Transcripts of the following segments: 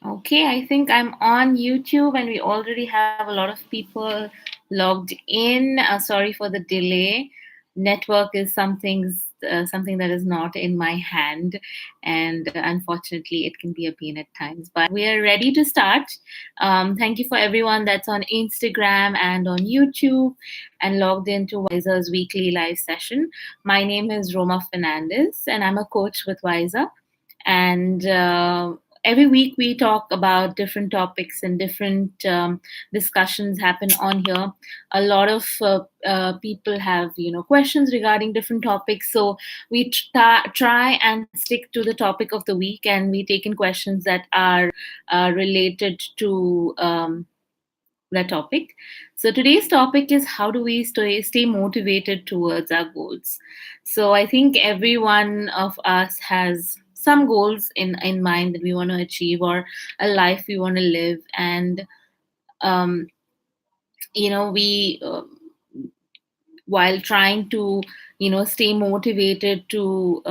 Okay, I think I'm on YouTube and we already have a lot of people logged in. Sorry for the delay. Network is something that is not in my hand, and unfortunately, it can be a pain at times. But we are ready to start. Thank you for everyone that's on Instagram and on YouTube and logged into Wysa's weekly live session. My name is Roma Fernandes, and I'm a coach with Wysa. And every week we talk about different topics and different discussions happen on here. A lot of people have questions regarding different topics, so we try and stick to the topic of the week, and we take in questions that are related to that topic. So today's topic is how do we stay motivated towards our goals. So I think every one of us has some goals in mind that we want to achieve, or a life we want to live. And um, we while trying to stay motivated to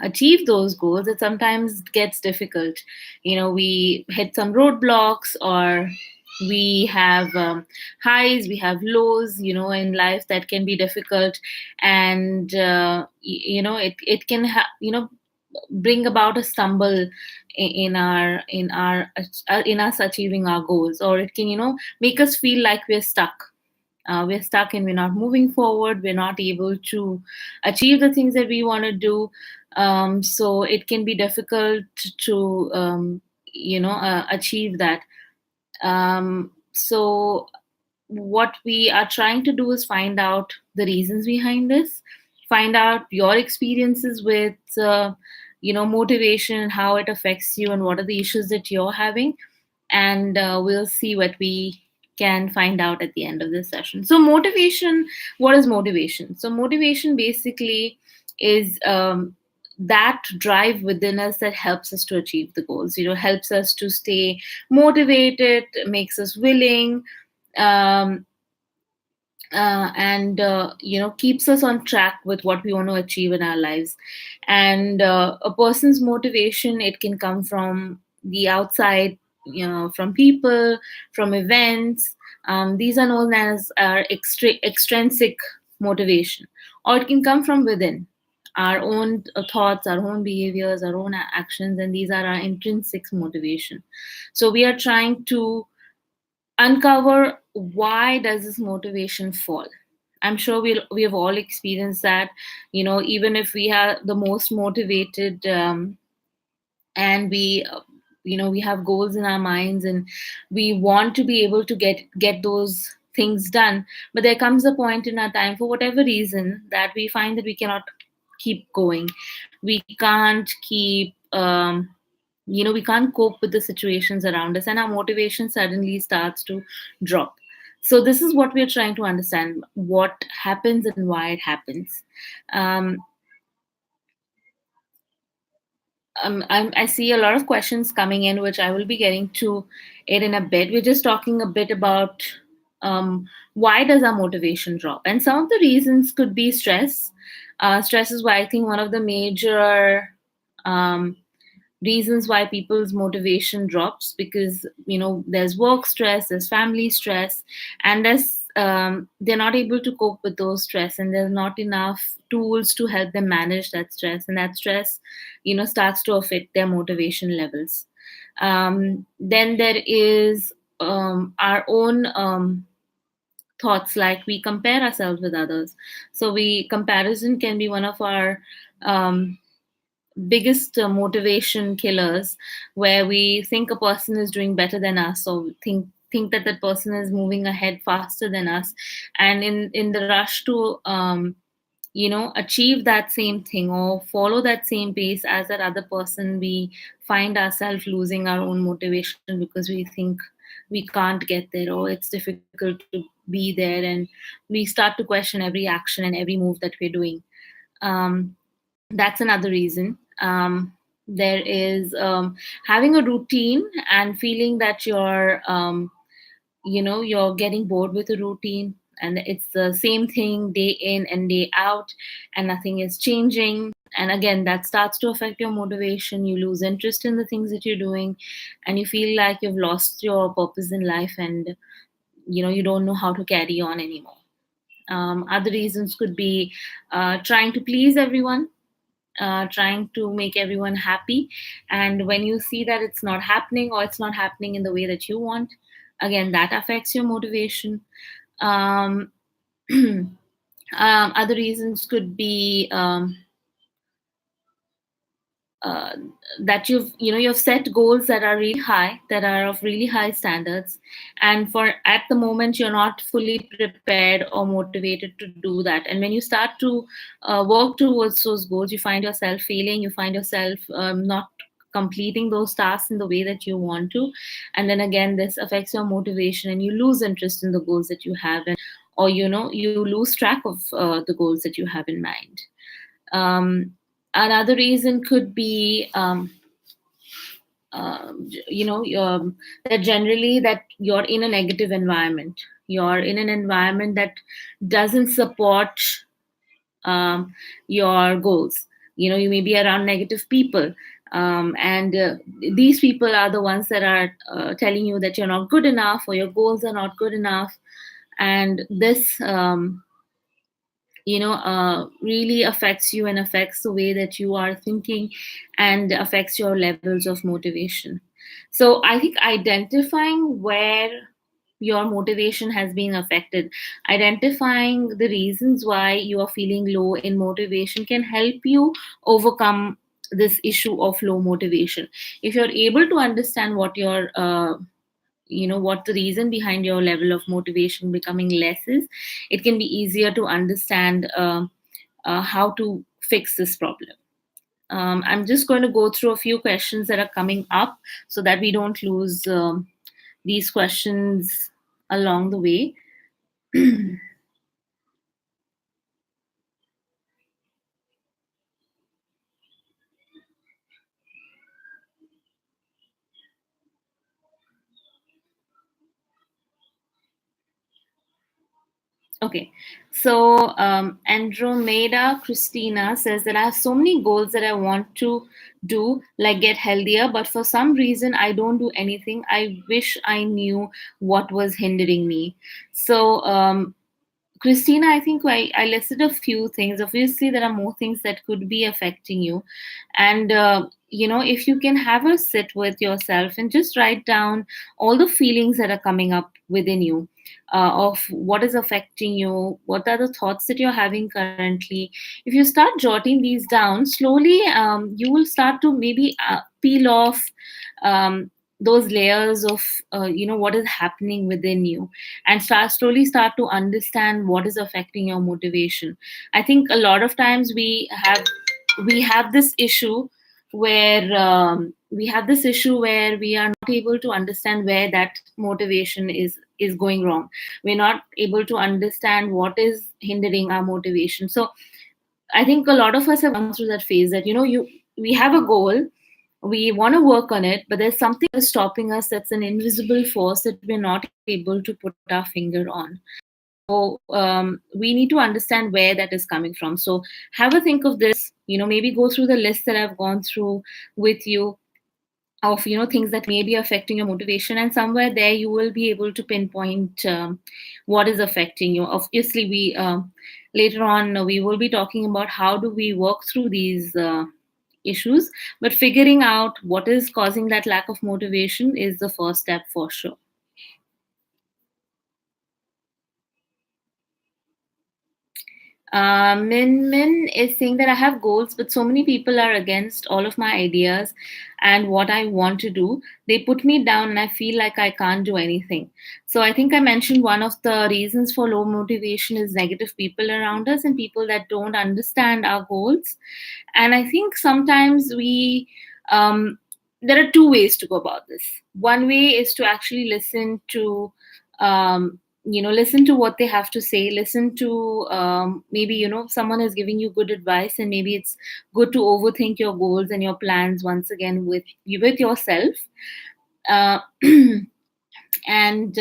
achieve those goals, it sometimes gets difficult. We hit some roadblocks, or we have highs, we have lows in life that can be difficult. And it can bring about a stumble in us achieving our goals, or it can make us feel like we're stuck and we're not moving forward, we're not able to achieve the things that we want to do. So it can be difficult to achieve that. So what we are trying to do is find out the reasons behind this, find out your experiences with motivation, how it affects you, and what are the issues that you're having. And we'll see what we can find out at the end of this session. So motivation, what is motivation? So motivation basically is that drive within us that helps us to achieve the goals, helps us to stay motivated, makes us willing, um, and keeps us on track with what we want to achieve in our lives. And a person's motivation, it can come from the outside, from people, from events. These are known as our extrinsic motivation, or it can come from within our own thoughts, our own behaviors, our own actions, and these are our intrinsic motivation. So we are trying to uncover why does this motivation fall. I'm sure we have all experienced that. Even if we are the most motivated, and we have goals in our minds, and we want to be able to get those things done, but there comes a point in our time, for whatever reason, that we find that we cannot keep going. We can't keep we can't cope with the situations around us, and our motivation suddenly starts to drop. So this is what we're trying to understand, what happens and why it happens. um, I see a lot of questions coming in, which I will be getting to it in a bit. We're just talking a bit about why does our motivation drop, and some of the reasons could be stress. Stress is why I think one of the major um, reasons why people's motivation drops, because there's work stress, there's family stress, and they're not able to cope with those stress, and there's not enough tools to help them manage that stress, and that stress starts to affect their motivation levels. Then there is our own thoughts, like we compare ourselves with others. So we comparison can be one of our biggest motivation killers, where we think a person is doing better than us, or think that that person is moving ahead faster than us, and in the rush to achieve that same thing or follow that same pace as that other person, we find ourselves losing our own motivation, because we think we can't get there, or it's difficult to be there, and we start to question every action and every move that we're doing. um, that's another reason. There is having a routine and feeling that you're getting bored with a routine, and it's the same thing day in and day out, and nothing is changing. And again, that starts to affect your motivation. You lose interest in the things that you're doing, and you feel like you've lost your purpose in life, and you don't know how to carry on anymore. Other reasons could be trying to please everyone, trying to make everyone happy. And when you see that it's not happening, or it's not happening in the way that you want, again, that affects your motivation. Um, other reasons could be uh, that you've set goals that are really high, that are of really high standards, and for at the moment you're not fully prepared or motivated to do that. And when you start to work towards those goals, you find yourself failing, you find yourself not completing those tasks in the way that you want to. And then again, this affects your motivation, and you lose interest in the goals that you have, and or you lose track of the goals that you have in mind. um, Another reason could be that generally that you're in a negative environment, you're in an environment that doesn't support um, your goals. You may be around negative people, and these people are the ones that are telling you that you're not good enough, or your goals are not good enough. And this really affects you, and affects the way that you are thinking, and affects your levels of motivation. So I think identifying where your motivation has been affected, identifying the reasons why you are feeling low in motivation, can help you overcome this issue of low motivation. If you're able to understand what the reason behind your level of motivation becoming less is, it can be easier to understand how to fix this problem. I'm just going to go through a few questions that are coming up, so that we don't lose these questions along the way. Okay, so Andromeda Christina says that I have so many goals that I want to do, like get healthier, but for some reason I don't do anything. I wish I knew what was hindering me. So, Christina, I think I listed a few things. Obviously, there are more things that could be affecting you. And, if you can have a sit with yourself and just write down all the feelings that are coming up within you, of what is affecting you, what are the thoughts that you're having currently. If you start jotting these down slowly, you will start to maybe peel off those layers of what is happening within you, and start to understand what is affecting your motivation. I think a lot of times we have this issue where we are not able to understand where that motivation is going wrong. We're not able to understand what is hindering our motivation. So I think a lot of us have gone through that phase, that we have a goal, we want to work on it, but there's something that's stopping us, that's an invisible force that we're not able to put our finger on. So we need to understand where that is coming from. So have a think of this, maybe go through the list that I've gone through with you, of things that may be affecting your motivation, and somewhere there you will be able to pinpoint what is affecting you. Obviously, we later on we will be talking about how do we work through these issues, but figuring out what is causing that lack of motivation is the first step for sure. Min Min is saying that I have goals, but so many people are against all of my ideas and what I want to do. They put me down, and I feel like I can't do anything. So I think I mentioned one of the reasons for low motivation is negative people around us, and people that don't understand our goals. And I think sometimes there are two ways to go about this. One way is to actually listen to what they have to say, listen to maybe someone is giving you good advice, and maybe it's good to overthink your goals and your plans once again with yourself. uh, and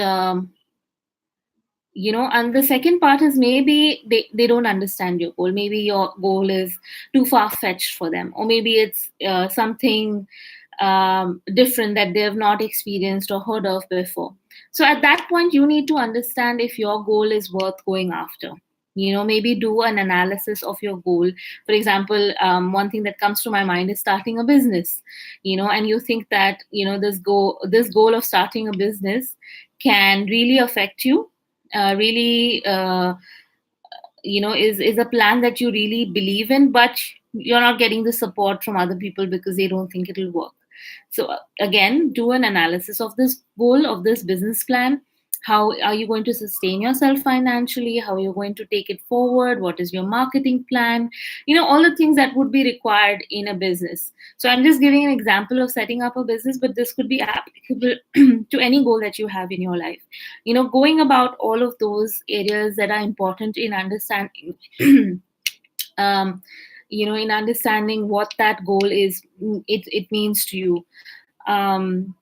And the second part is maybe they don't understand your goal. Maybe your goal is too far-fetched for them, or maybe it's something different that they have not experienced or heard of before. So at that point you need to understand if your goal is worth going after. Maybe do an analysis of your goal. For example, one thing that comes to my mind is starting a business. And you think that this goal of starting a business can really affect you, really is a plan that you really believe in, but you're not getting the support from other people because they don't think it'll work. So again, do an analysis of this goal, of this business plan. How are you going to sustain yourself financially? How are you going to take it forward? What is your marketing plan? All the things that would be required in a business. So I'm just giving an example of setting up a business, but this could be applicable to any goal that you have in your life. Going about all of those areas that are important in understanding um, in understanding what that goal is, it means to you, um,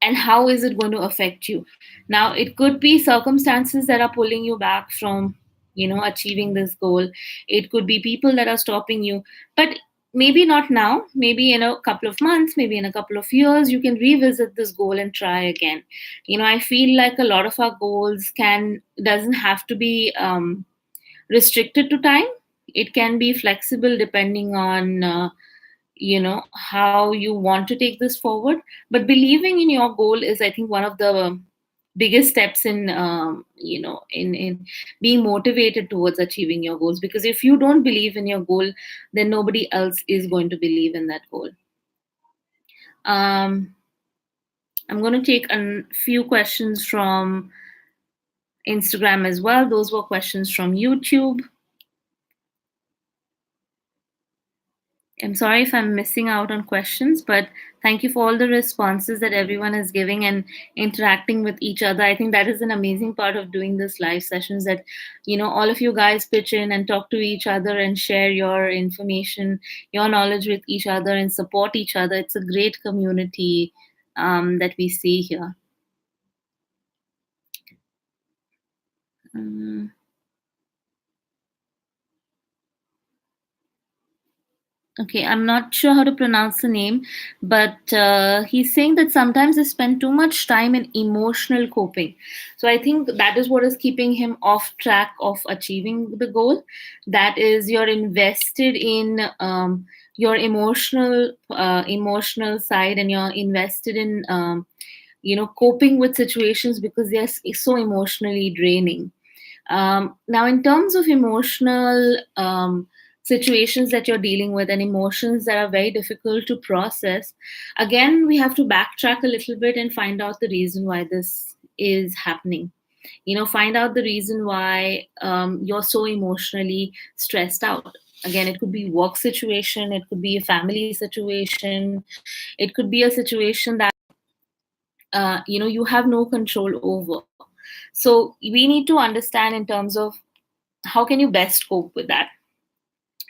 and how is it going to affect you. Now it could be circumstances that are pulling you back from achieving this goal. It could be people that are stopping you, but maybe not now. Maybe in a couple of months, maybe in a couple of years, you can revisit this goal and try again. I feel like a lot of our goals can doesn't have to be restricted to time. It can be flexible depending on how you want to take this forward. But believing in your goal is, I think, one of the biggest steps in in being motivated towards achieving your goals, because if you don't believe in your goal, then nobody else is going to believe in that goal. um, I'm going to take a few questions from Instagram as well. Those were questions from YouTube. I'm sorry if I'm missing out on questions, but thank you for all the responses that everyone is giving and interacting with each other. I think that is an amazing part of doing this live sessions, that all of you guys pitch in and talk to each other and share your information, your knowledge with each other and support each other. It's a great community that we see here. Um, Okay, I'm not sure how to pronounce the name, but he's saying that sometimes they spend too much time in emotional coping. So I think that is what is keeping him off track of achieving the goal. That is, you're invested in your emotional side, and you're invested in coping with situations because they're so emotionally draining. Now, in terms of emotional situations that you're dealing with and emotions that are very difficult to process, again, we have to backtrack a little bit and find out the reason why this is happening. Find out the reason why you're so emotionally stressed out. Again, it could be work situation, it could be a family situation, it could be a situation that you have no control over. So we need to understand in terms of how can you best cope with that.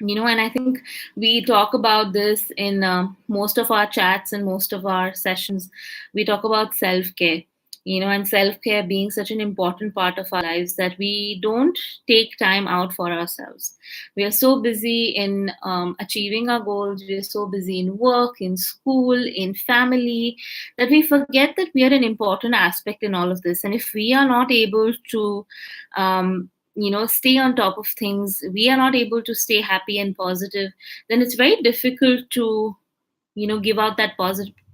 And I think we talk about this in most of our chats and most of our sessions. We talk about self-care, and self-care being such an important part of our lives that we don't take time out for ourselves. We are so busy in achieving our goals. We are so busy in work, in school, in family, that we forget that we are an important aspect in all of this. And if we are not able to stay on top of things, we are not able to stay happy and positive, then it's very difficult to give out that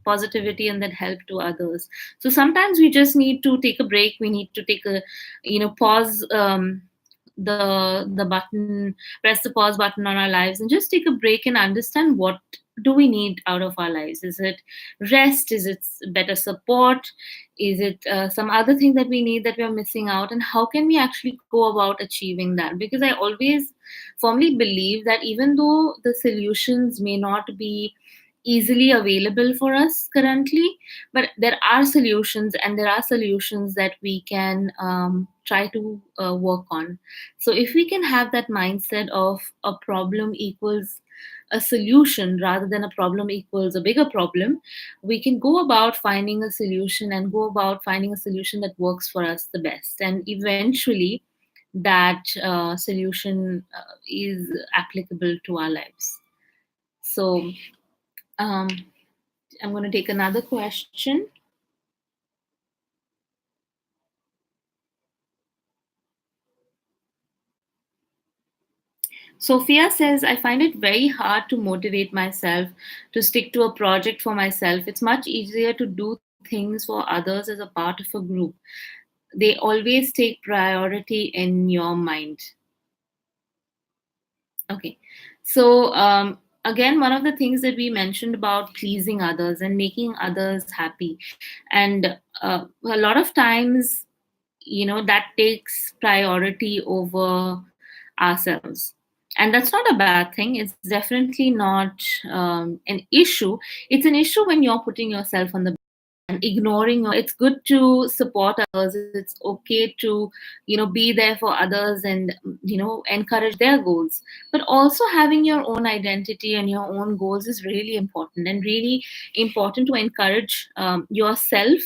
positivity and that help to others. So sometimes we just need to take a break. We need to take a pause, the button, press the pause button on our lives and just take a break and understand what do we need out of our lives. Is it rest? Is it better support? Is it some other thing that we need that we are missing out? And how can we actually go about achieving that? Because I always firmly believe that even though the solutions may not be easily available for us currently, but there are solutions, and there are solutions that we can try to work on. So if we can have that mindset of a problem equals a solution rather than a problem equals a bigger problem, we can go about finding a solution and go about finding a solution that works for us the best, and eventually that solution is applicable to our lives. So um, I'm going to take another question. Sophia says, I find it very hard to motivate myself to stick to a project for myself. It's much easier to do things for others as a part of a group. They always take priority in your mind. Okay. So, again, one of the things that we mentioned about pleasing others and making others happy. And a lot of times, that takes priority over ourselves. And that's not a bad thing. It's definitely not an issue. It's an issue when you're putting yourself on the and ignoring. It's good to support others. It's okay to be there for others and encourage their goals, but also having your own identity and your own goals is really important, and really important to encourage yourself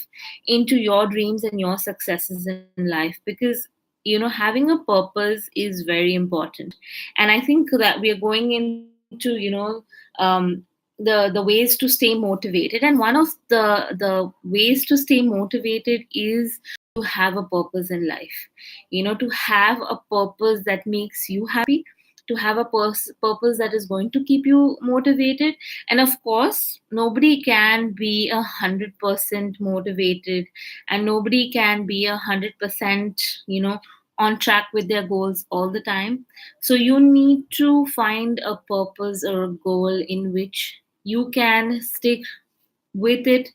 into your dreams and your successes in life, because having a purpose is very important. And I think that we are going into um, the ways to stay motivated, and one of the ways to stay motivated is to have a purpose in life. To have a purpose that makes you happy, to have a purpose that is going to keep you motivated. And of course, nobody can be 100% motivated, and nobody can be 100% on track with their goals all the time. So you need to find a purpose or a goal in which you can stick with it,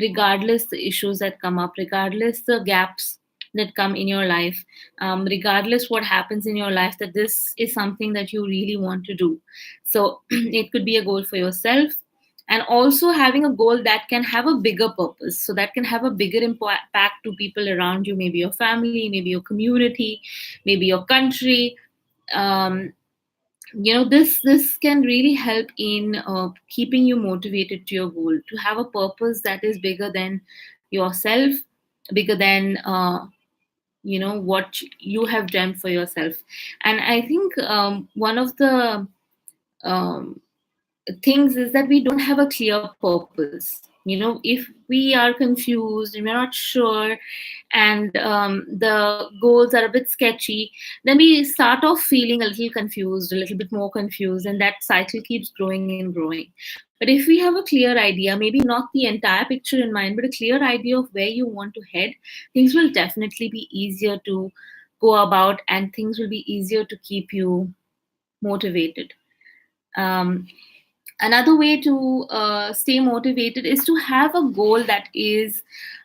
regardless the issues that come up, regardless the gaps that come in your life, regardless what happens in your life, that this is something that you really want to do. So it could be a goal for yourself, and also having a goal that can have a bigger purpose, so that can have a bigger impact to people around you, maybe your family, maybe your community, maybe your country. um, this can really help in keeping you motivated to your goal, to have a purpose that is bigger than yourself, bigger than what you have dreamt for yourself. And I think one of the um, things is that we don't have a clear purpose. If we are confused and we're not sure, and the goals are a bit sketchy, then we start off feeling a little confused, a little bit more confused, and that cycle keeps growing and growing. But if we have a clear idea, maybe not the entire picture in mind, but a clear idea of where you want to head, things will definitely be easier to go about, and things will be easier to keep you motivated. um, Another way to stay motivated is to have a goal that is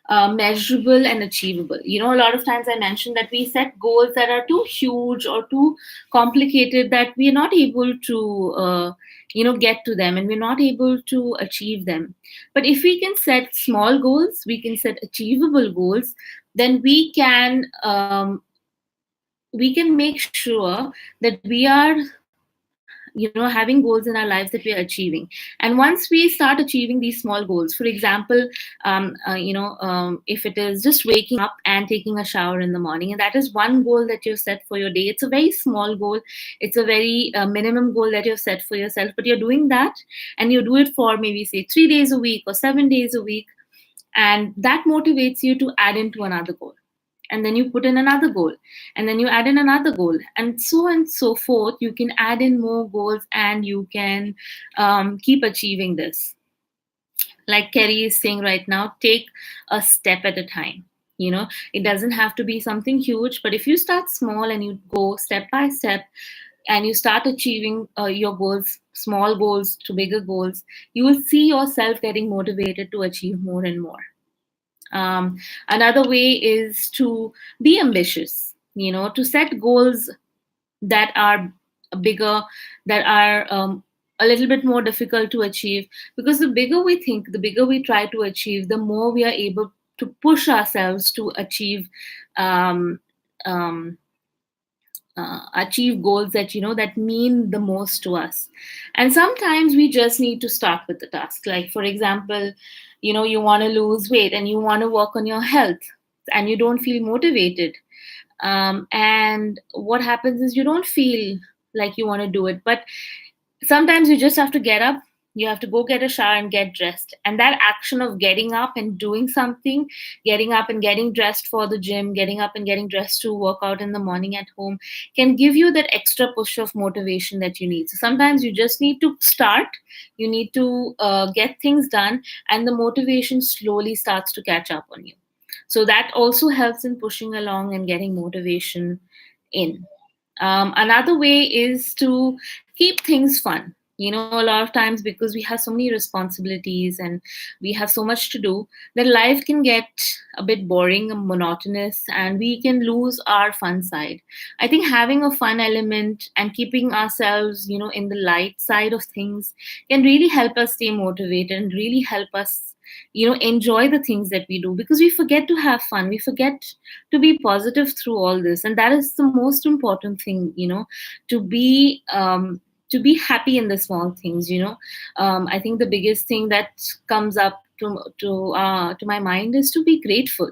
measurable and achievable. A lot of times I mentioned that we set goals that are too huge or too complicated, that we're not able to get to them, and we're not able to achieve them. But if we can set small goals, we can set achievable goals, then we can make sure that we are having goals in our lives that we are achieving. And once we start achieving these small goals, for example, if it is just waking up and taking a shower in the morning, and that is one goal that you've set for your day, it's a very small goal, it's a very minimum goal that you've set for yourself, but you're doing that, and you do it for maybe say 3 days a week or 7 days a week, and that motivates you to add into another goal, and then you put in another goal, and then you add in another goal, and so forth. You can add in more goals, and you can keep achieving this. Like Kerry is saying right now, take a step at a time. It doesn't have to be something huge, but if you start small and you go step by step, and you start achieving your goals, small goals to bigger goals, you will see yourself getting motivated to achieve more and more. Another way is to be ambitious, to set goals that are bigger, that are a little bit more difficult to achieve, because the bigger we think, the bigger we try to achieve, the more we are able to push ourselves to um, um, achieve goals that that mean the most to us. And sometimes we just need to start with the task. Like, for example, you want to lose weight and you want to work on your health, and you don't feel motivated. And what happens is you don't feel like you want to do it, but sometimes you just have to get up, you have to go get a shower and get dressed, and that action of getting up and doing something, getting up and getting dressed for the gym, getting up and getting dressed to work out in the morning at home, can give you that extra push of motivation that you need. So sometimes you just need to start, you need to get things done, and the motivation slowly starts to catch up on you. So that also helps in pushing along and getting motivation in. Another way is to keep things fun. A lot of times, because we have so many responsibilities and we have so much to do, that life can get a bit boring and monotonous, and we can lose our fun side. I think having a fun element and keeping ourselves, in the light side of things can really help us stay motivated and really help us, enjoy the things that we do, because we forget to have fun. We forget to be positive through all this, and that is the most important thing, to be happy in the small things. I think the biggest thing that comes up to my mind is to be grateful.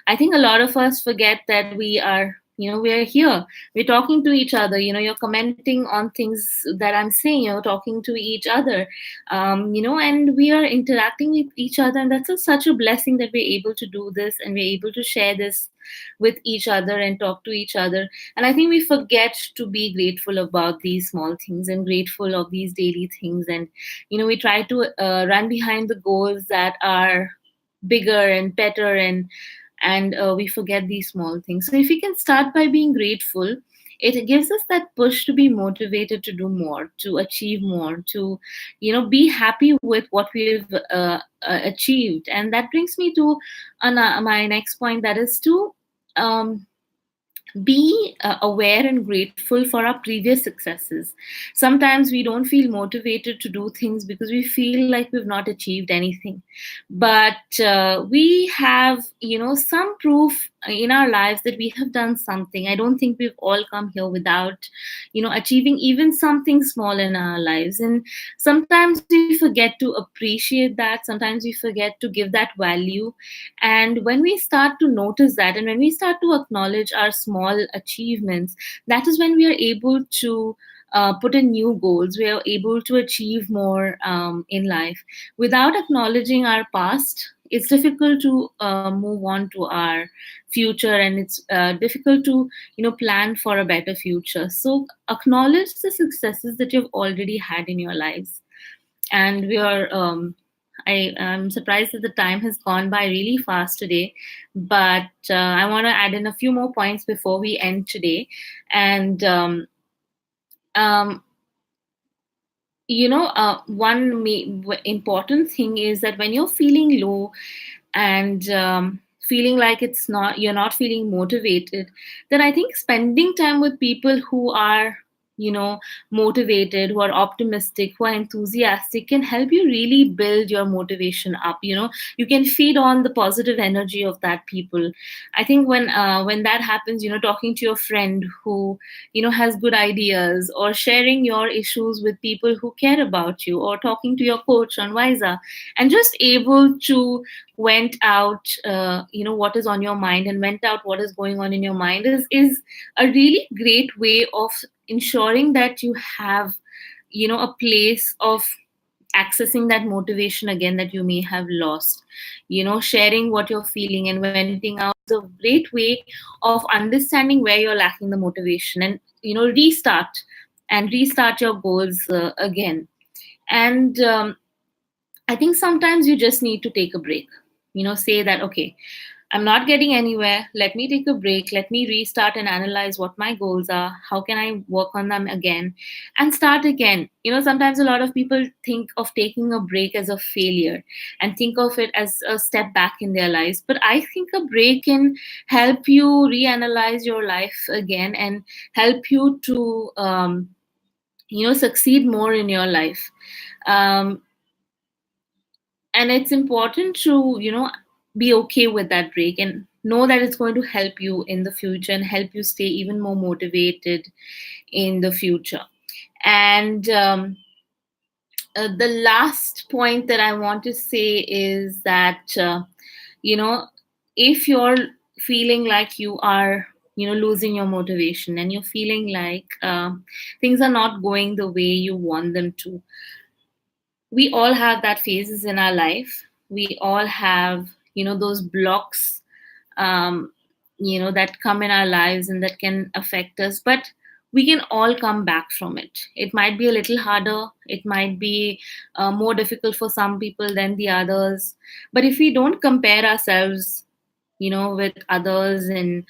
I think a lot of us forget that we are here, we're talking to each other, you're commenting on things that I'm saying, you're talking to each other, and we are interacting with each other, and that's such a blessing that we're able to do this, and we're able to share this with each other and talk to each other. And I think we forget to be grateful about these small things and grateful of these daily things. And we try to run behind the goals that are bigger and better, and we forget these small things. So if we can start by being grateful, it gives us that push to be motivated to do more, to achieve more, to be happy with what we've achieved. And that brings me to my next point, that is to um, be aware and grateful for our previous successes. Sometimes we don't feel motivated to do things because we feel like we've not achieved anything, but we have some proof in our lives that we have done something. I don't think we've all come here without achieving even something small in our lives. And sometimes we forget to appreciate that, sometimes we forget to give that value. And when we start to notice that, and when we start to acknowledge our small achievements, that is when we are able to put in new goals. We are able to achieve more in life. Without acknowledging our past, it's difficult to move on to our future, and it's difficult to plan for a better future. So acknowledge the successes that you've already had in your lives. And we are I'm surprised that the time has gone by really fast today, but I want to add in a few more points before we end today. And um, one important thing is that when you're feeling low and feeling like you're not feeling motivated, then I think spending time with people who are motivated, who are optimistic, who are enthusiastic, can help you really build your motivation up. You can feed on the positive energy of that people. I think when that happens, talking to your friend who has good ideas, or sharing your issues with people who care about you, or talking to your coach on Wysa, and just able to vent out what is on your mind, and vent out what is going on in your mind, is a really great way of ensuring that you have a place of accessing that motivation again that you may have lost. Sharing what you're feeling and venting out is a great way of understanding where you're lacking the motivation, and restart your goals again. And I think sometimes you just need to take a break. Say that, okay, I'm not getting anywhere. Let me take a break. Let me restart and analyze what my goals are. How can I work on them again and start again? Sometimes a lot of people think of taking a break as a failure and think of it as a step back in their lives. But I think a break can help you reanalyze your life again, and help you to succeed more in your life. um, and it's important to be okay with that break and know that it's going to help you in the future and help you stay even more motivated in the future. And the last point that I want to say is that you know if you're feeling like you are losing your motivation and you're feeling like things are not going the way you want them to, we all have that phases in our life. We all have those blocks um, that come in our lives and that can affect us, but we can all come back from it. It might be a little harder, it might be more difficult for some people than the others, but if we don't compare ourselves with others, and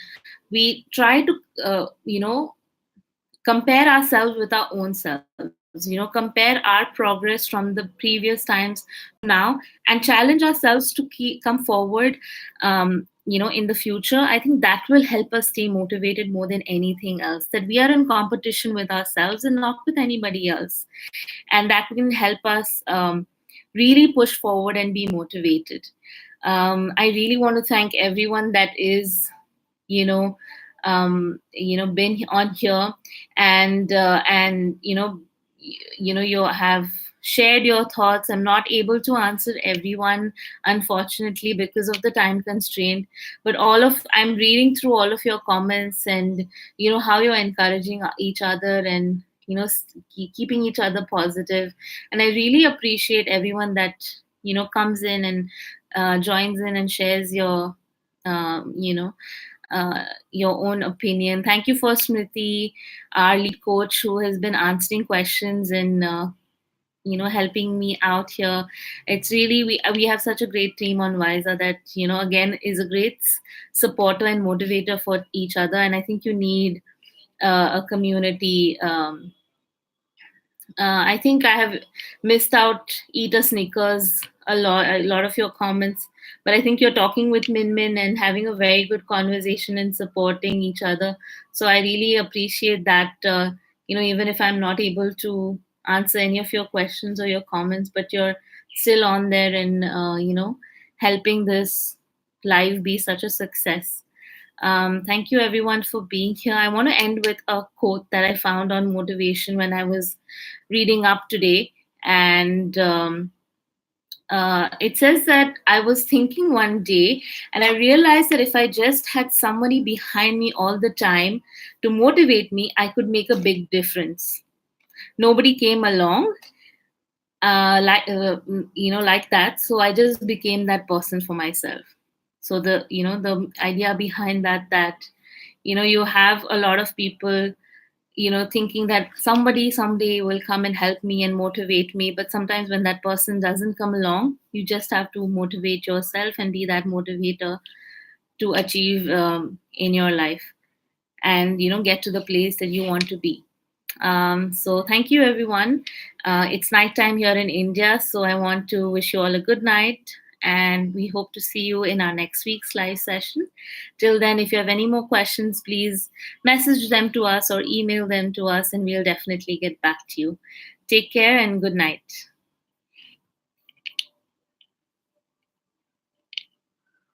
we try to compare ourselves with our own selves, compare our progress from the previous times to now, and challenge ourselves to come forward in the future. I think that will help us stay motivated more than anything else, that we are in competition with ourselves and not with anybody else, and that can help us really push forward and be motivated. I really want to thank everyone that is you know been on here, and you have shared your thoughts. I'm not able to answer everyone, unfortunately, because of the time constraint, but I'm reading through all of your comments, and how you're encouraging each other, and keeping each other positive. And I really appreciate everyone that comes in and joins in and shares your your own opinion. Thank you for Smriti, our lead coach, who has been answering questions and helping me out here. It's really, we have such a great team on Wysa that again is a great supporter and motivator for each other. And I think you need a community. I think I have missed out Eat a Snickers a lot of your comments, but I think you're talking with Min Min and having a very good conversation and supporting each other. So I really appreciate that. Even if I'm not able to answer any of your questions or your comments, but you're still on there and helping this live be such a success. Thank you everyone for being here. I want to end with a quote that I found on motivation when I was reading up today. And it says that I was thinking one day, and I realized that if I just had somebody behind me all the time to motivate me, I could make a big difference. Nobody came along like that, so I just became that person for myself. So the idea behind that you have a lot of people thinking that somebody someday will come and help me and motivate me, but sometimes when that person doesn't come along, you just have to motivate yourself and be that motivator to achieve in your life, and get to the place that you want to be. So thank you everyone. It's nighttime here in India, so I want to wish you all a good night, and we hope to see you in our next week's live session. Till then, if you have any more questions, please message them to us or email them to us, and we'll definitely get back to you. Take care and good night.